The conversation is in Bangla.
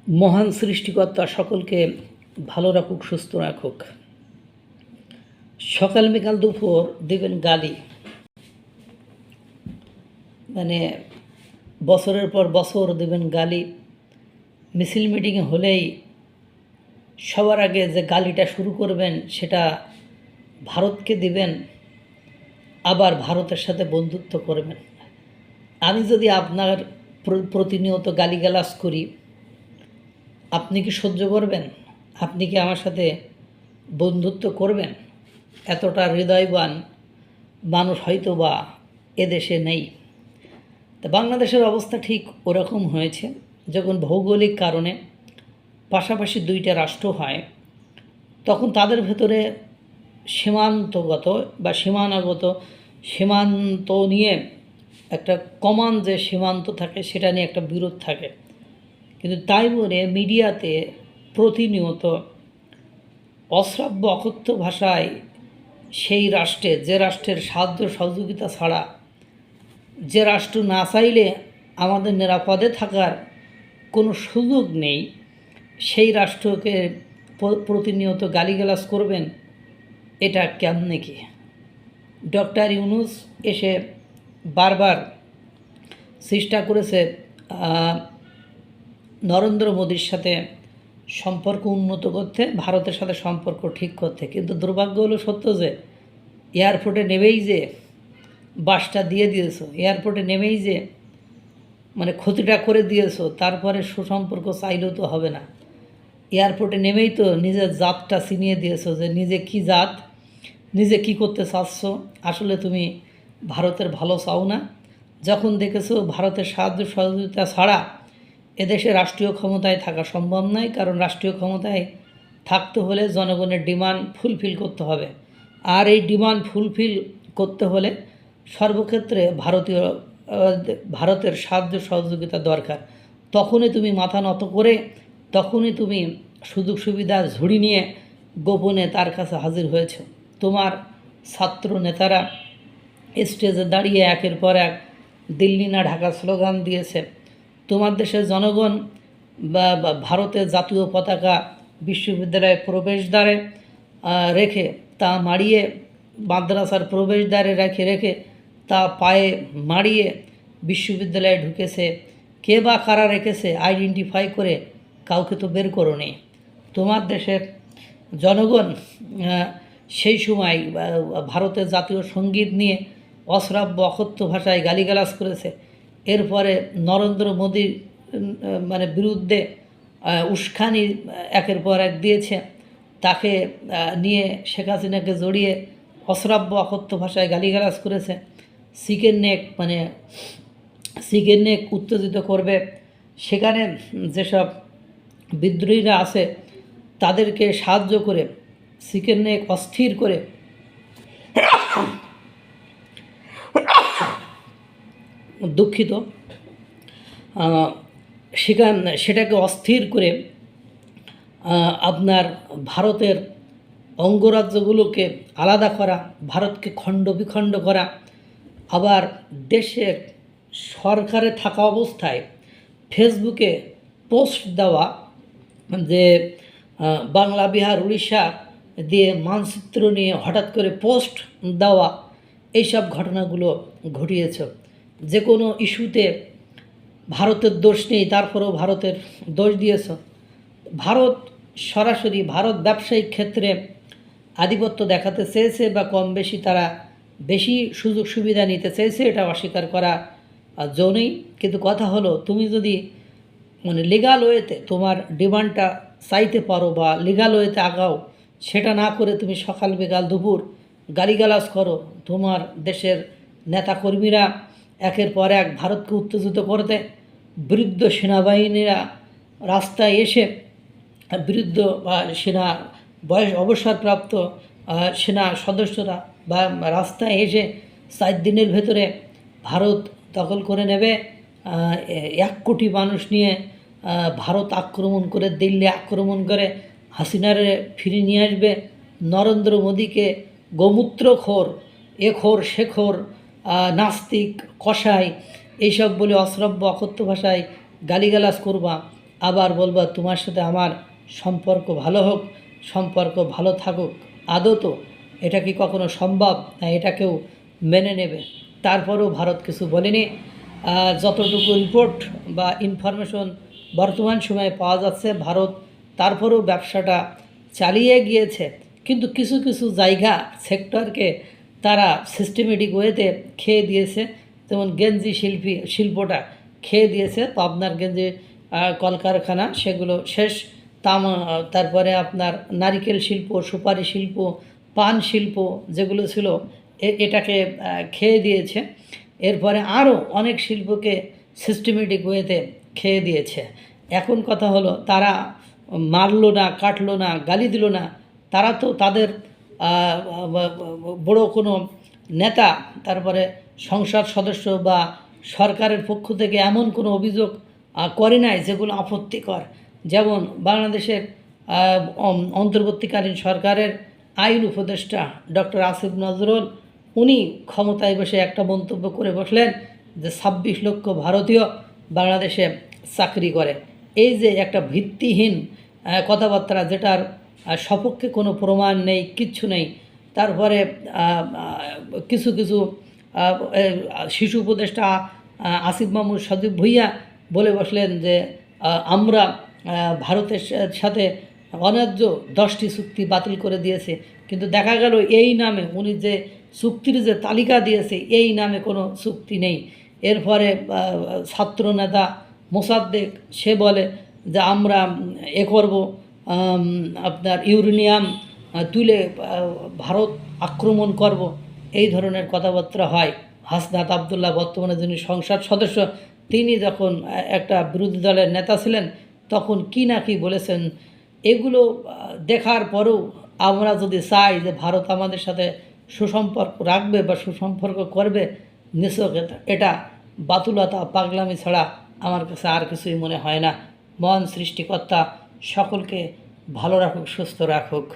মহান সৃষ্টিকর্তা সকলকে ভালো রাখুক, সুস্থ রাখুক। সকাল বিকাল দুপুর দেবেন গালি, মানে বছরের পর বছর দেবেন গালি। মিছিল মিটিং হলেই সবার আগে যে গালিটা শুরু করবেন সেটা ভারতকে দিবেন, আবার ভারতের সাথে বন্ধুত্ব করবেন। আমি যদি আপনার প্রতিনিয়ত গালিগালাজ করি, আপনি কি সহ্য করবেন? আপনি কি আমার সাথে বন্ধুত্ব করবেন? এতটা হৃদয়বান মানুষ হয়তো বা এদেশে নেই। তা বাংলাদেশের অবস্থা ঠিক ওরকম হয়েছে, যখন ভৌগোলিক কারণে পাশাপাশি দুইটা রাষ্ট্র হয়, তখন তাদের ভেতরে সীমান্তগত বা সীমান্ত নিয়ে একটা কমান যে সীমান্ত থাকে সেটা নিয়ে একটা বিরোধ থাকে। কিন্তু তাই বলে মিডিয়াতে প্রতিনিয়ত অশ্রাব্য অকথ্য ভাষায় সেই রাষ্ট্রে, যে রাষ্ট্রের সাহায্য সহযোগিতা ছাড়া, যে রাষ্ট্র না চাইলে আমাদের নিরাপদে থাকার কোনো সুযোগ নেই, সেই রাষ্ট্রকে প্রতিনিয়ত গালিগালাজ করবেন, এটা কেমনে কি? ডক্টর ইউনূস এসে বারবার চেষ্টা করেছে নরেন্দ্র মোদীর সাথে সম্পর্ক উন্নত করতে, ভারতের সাথে সম্পর্ক ঠিক করতে, কিন্তু দুর্ভাগ্য হলো সত্য যে এয়ারপোর্টে নেমেই যে বাসটা দিয়ে দিয়েছো, এয়ারপোর্টে নেমেই যে মানে ক্ষতিটা করে দিয়েছো, তারপরে সুসম্পর্ক চাইলেও তো হবে না। এয়ারপোর্টে নেমেই তো নিজের জাতটা চিনিয়ে দিয়েছো যে নিজে কি জাত, নিজে কি করতে চাচ্ছ। আসলে তুমি ভারতের ভালো চাও না। যখন দেখেছো ভারতের সাহায্য সহযোগিতা ছাড়া এদেশে রাষ্ট্রীয় ক্ষমতায় থাকা সম্ভব নয়, কারণ রাষ্ট্রীয় ক্ষমতায় থাকতে হলে জনগণের ডিমান্ড ফুলফিল করতে হবে, আর এই ডিমান্ড ফুলফিল করতে হলে সর্বক্ষেত্রে ভারতের সাহায্য সহযোগিতা দরকার। তখনই তুমি মাথা নত করে, তখনই তুমি সুযোগ সুবিধা ঝুড়ি নিয়ে গোপনে তার কাছে হাজির হয়েছ। তোমার ছাত্র নেতারা স্টেজে দাঁড়িয়ে একের পর এক দিল্লি না ঢাকা স্লোগান দিয়েছে। তোমার দেশের জনগণ বা ভারতের জাতীয় পতাকা বিশ্ববিদ্যালয়ের প্রবেশদ্বারে রেখে, তা মাড়িয়ে মাদ্রাসার প্রবেশদ্বারে রেখে তা পায়ে মাড়িয়ে বিশ্ববিদ্যালয়ে ঢুকেছে। কে বা কারা রেখেছে আইডেন্টিফাই করে কাউকে তো বের করো নি। তোমার দেশের জনগণ সেই সময় ভারতের জাতীয় সঙ্গীত নিয়ে অশ্রাব্য অকথ্য ভাষায় গালিগালাজ করেছে। এরপরে নরেন্দ্র মোদীর বিরুদ্ধে উস্কানি একের পর এক দিয়েছে, তাকে নিয়ে শেখ হাসিনাকে জড়িয়ে অশ্রাব্য অকথ্য ভাষায় গালিগালাজ করেছে। চিকেন নেক উত্তেজিত করবে, সেখানে যেসব বিদ্রোহীরা আছে তাদেরকে সাহায্য করে চিকেন নেক অস্থির করে দুঃখিত সেটাকে অস্থির করে আপনার ভারতের অঙ্গরাজ্যগুলোকে আলাদা করা, ভারতকে খণ্ড বিখণ্ড করা, আবার দেশের সরকারে থাকা অবস্থায় ফেসবুকে পোস্ট দেওয়া যে বাংলা বিহার উড়িষ্যা দিয়ে মানচিত্র নিয়ে হঠাৎ করে পোস্ট দেওয়া, এইসব ঘটনাগুলো ঘটিয়েছ। যে কোনো ইস্যুতে ভারতের দোষ নেই, তারপরেও ভারতের দোষ দিয়েছ। ভারত ব্যবসায়িক ক্ষেত্রে আধিপত্য দেখাতে চেয়েছে, বা কম বেশি তারা বেশি সুযোগ সুবিধা নিতে চেয়েছে, এটা অস্বীকার করা যৌ নেই। কিন্তু কথা হলো, তুমি যদি লিগাল ওয়েতে তোমার ডিমান্ডটা চাইতে পারো বা লিগাল ওয়েতে আগাও, সেটা না করে তুমি সকাল বিকাল দুপুর গালিগালাজ করো। তোমার দেশের নেতাকর্মীরা একের পর এক ভারতকে উত্তেজিত করতে, বৃদ্ধ সেনাবাহিনীরা রাস্তায় এসে, বৃদ্ধ বা অবসরপ্রাপ্ত সেনা সদস্যরা বা রাস্তায় এসে 4 দিনের ভেতরে ভারত দখল করে নেবে, 1 কোটি মানুষ নিয়ে ভারত আক্রমণ করে, দিল্লি আক্রমণ করে হাসিনারে ফিরে নিয়ে আসবে, নরেন্দ্র মোদীকে গোমূত্রখোর, এখোর শেখোর, নাস্তিক, কসাই এইসব বলে অশ্রাব্য অকথ্য ভাষায় গালিগালাজ করবা। আবার বলবা তোমার সাথে আমার সম্পর্ক ভালো হোক, সম্পর্ক ভালো থাকুক, আদৌ তো এটা কি কখনো সম্ভব? না এটা কেউ মেনে নেবে? তারপরেও ভারত কিছু বলেনি। যতটুকু রিপোর্ট বা ইনফরমেশন বর্তমান সময়ে পাওয়া যাচ্ছে, ভারত তারপরেও ব্যবসাটা চালিয়ে গিয়েছে, কিন্তু কিছু কিছু জায়গা সেক্টরকে তারা সিস্টেমেটিক ওয়েতে খেয়ে দিয়েছে। যেমন গেঞ্জি শিল্পটা খেয়ে দিয়েছে, পাবনার গেঞ্জি কলকারখানা সেগুলো শেষ। তারপরে আপনার নারিকেল শিল্প, সুপারি শিল্প, পান শিল্প যেগুলো ছিল এটাকে খেয়ে দিয়েছে। এরপরে আরও অনেক শিল্পকে সিস্টেমেটিক ওয়েতে খেয়ে দিয়েছে। এখন কথা হলো, তারা মারলো না, কাটলো না, গালি দিল না, তারা তো তাদের বড় কোনো নেতা, তারপরে সংসদ সদস্য বা সরকারের পক্ষ থেকে এমন কোনো অভিযোগ করে নাই যেগুলো আপত্তিকর। যেমন বাংলাদেশের অন্তর্বর্তীকালীন সরকারের আইন উপদেষ্টা ডক্টর আসিফ নজরুল, উনি ক্ষমতায় বসে একটা মন্তব্য করে বসলেন যে ২৬ লক্ষ ভারতীয় বাংলাদেশে চাকরি করে। এই যে একটা ভিত্তিহীন কথাবার্তা, যেটার সপক্ষে কোনো প্রমাণ নেই, কিচ্ছু নেই। তারপরে কিছু কিছু শিশু উপদেষ্টা আসিফ মাহমুদ সজীব ভুইয়া বলে বসলেন যে আমরা ভারতের সাথে অন্যায্য 10টি চুক্তি বাতিল করে দিয়েছে, কিন্তু দেখা গেল এই নামে উনি যে চুক্তির যে তালিকা দিয়েছে এই নামে কোনো চুক্তি নেই। এরপরে ছাত্রনেতা মোসাদ্দেক সে বলে যে আমরা এ করব, আপনার ইউরেনিয়াম তুলে ভারত আক্রমণ করব, এই ধরনের কথাবার্তা হয়। হাসনাত আবদুল্লাহ বর্তমানে যিনি সংসদ সদস্য, তিনি যখন একটা বিরোধী দলের নেতা ছিলেন তখন কি না কি বলেছেন। এগুলো দেখার পরেও আমরা যদি চাই যে ভারত আমাদের সাথে সুসম্পর্ক রাখবে বা সুসম্পর্ক করবে, নিছক এটা বাতুলতা পাগলামি ছাড়া আমার কাছে আর কিছুই মনে হয় না। মহান সৃষ্টিকর্তা সকলকে ভালো রাখুক, সুস্থ রাখুক।